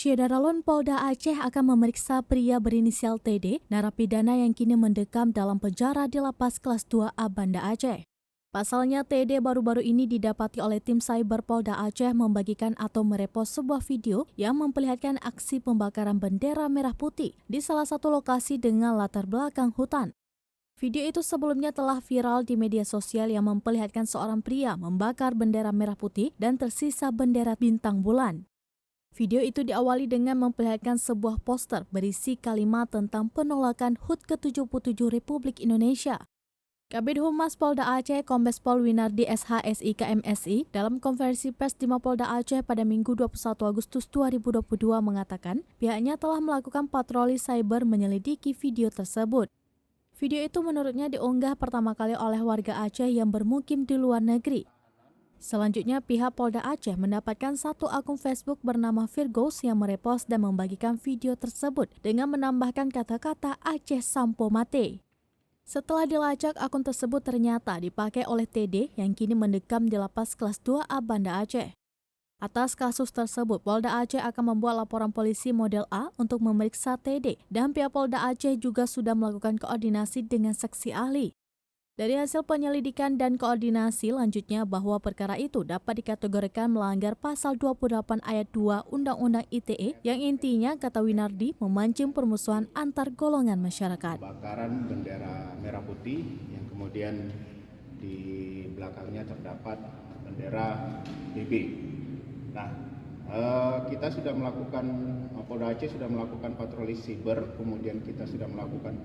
Syederalun Polda Aceh akan memeriksa pria berinisial TD, narapidana yang kini mendekam dalam penjara di Lapas Kelas 2A Banda Aceh. Pasalnya, TD baru-baru ini didapati oleh tim cyber Polda Aceh membagikan atau merepost sebuah video yang memperlihatkan aksi pembakaran bendera merah putih di salah satu lokasi dengan latar belakang hutan. Video itu sebelumnya telah viral di media sosial yang memperlihatkan seorang pria membakar bendera merah putih dan tersisa bendera bintang bulan. Video itu diawali dengan memperlihatkan sebuah poster berisi kalimat tentang penolakan HUT ke-77 Republik Indonesia. Kabid Humas Polda Aceh, Kombes Pol Winardi SHSI KMSI, dalam konferensi pers di Mapolda Aceh pada Minggu 21 Agustus 2022 mengatakan pihaknya telah melakukan patroli cyber menyelidiki video tersebut. Video itu menurutnya diunggah pertama kali oleh warga Aceh yang bermukim di luar negeri. Selanjutnya, pihak Polda Aceh mendapatkan satu akun Facebook bernama Virgos yang merepost dan membagikan video tersebut dengan menambahkan kata-kata Aceh Sampo Mate. Setelah dilacak, akun tersebut ternyata dipakai oleh TD yang kini mendekam di Lapas Kelas 2A Banda Aceh. Atas kasus tersebut, Polda Aceh akan membuat laporan polisi model A untuk memeriksa TD dan pihak Polda Aceh juga sudah melakukan koordinasi dengan saksi ahli. Dari hasil penyelidikan dan koordinasi lanjutnya bahwa perkara itu dapat dikategorikan melanggar pasal 28 ayat 2 Undang-Undang ITE yang intinya, kata Winardi, memancing permusuhan antar golongan masyarakat. Pembakaran bendera merah putih yang kemudian di belakangnya terdapat bendera BB. Nah, kita sudah melakukan, Polda Aceh sudah melakukan patroli siber, kemudian kita sudah melakukan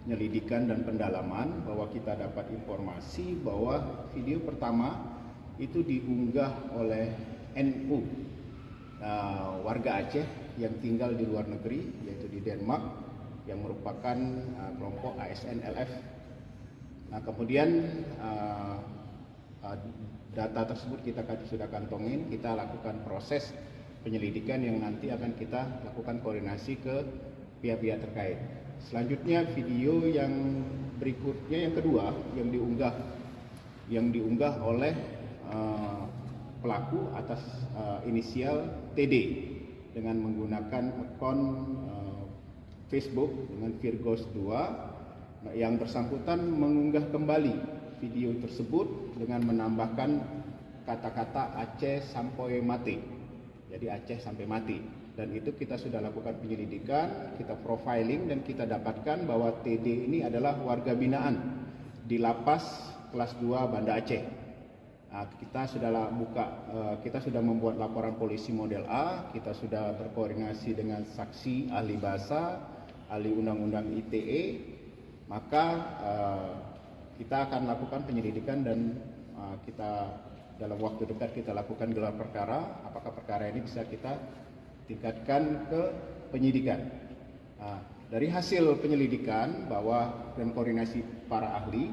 penyelidikan dan pendalaman bahwa kita dapat informasi bahwa video pertama itu diunggah oleh NU, warga Aceh yang tinggal di luar negeri, yaitu di Denmark, yang merupakan kelompok ASN LF. Nah, kemudian data tersebut kita sudah kantongin, kita lakukan proses penyelidikan yang nanti akan kita lakukan koordinasi ke pihak-pihak terkait. Selanjutnya video yang berikutnya, yang kedua, yang diunggah oleh pelaku atas inisial TD dengan menggunakan akun Facebook dengan Virgos 2. Yang bersangkutan mengunggah kembali video tersebut dengan menambahkan kata-kata Aceh sampai mati. Jadi Aceh sampai mati. Dan itu kita sudah lakukan penyelidikan, kita profiling dan kita dapatkan bahwa TD ini adalah warga binaan di Lapas Kelas 2 Banda Aceh. Nah, kita sudah membuat laporan polisi model A, kita sudah berkoordinasi dengan saksi ahli bahasa, ahli undang-undang ITE, maka kita akan lakukan penyelidikan dan kita dalam waktu dekat kita lakukan gelar perkara. Apakah perkara ini bisa kita tingkatkan ke penyidikan. Nah, dari hasil penyelidikan dan koordinasi para ahli,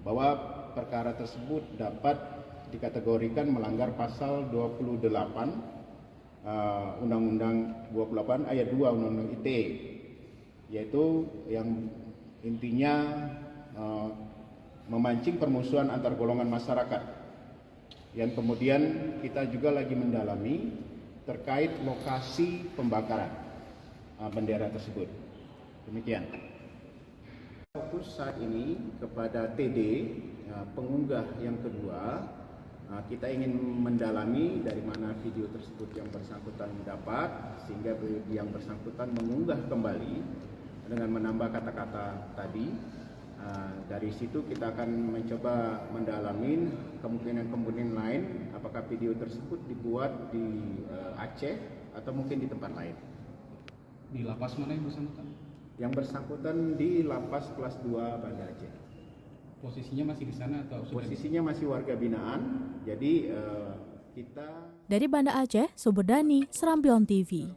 bahwa perkara tersebut dapat dikategorikan melanggar pasal 28 Undang-Undang 28 ayat 2 Undang-Undang ITE, yaitu yang intinya memancing permusuhan antar golongan masyarakat. Yang kemudian kita juga lagi mendalami terkait lokasi pembakaran bendera tersebut. Demikian. Fokus saat ini kepada TD, pengunggah yang kedua. Kita ingin mendalami dari mana video tersebut yang bersangkutan dapat, sehingga yang bersangkutan mengunggah kembali dengan menambah kata-kata tadi. Dari situ kita akan mencoba mendalami kemungkinan lain, apakah video tersebut dibuat di Aceh atau mungkin di tempat lain. Di lapas mana yang bersangkutan? Yang bersangkutan di Lapas Kelas 2 Banda Aceh. Posisinya masih di sana atau sudah? Posisinya masih warga binaan. Jadi kita Dari Banda Aceh, Suberdani, Serambion TV.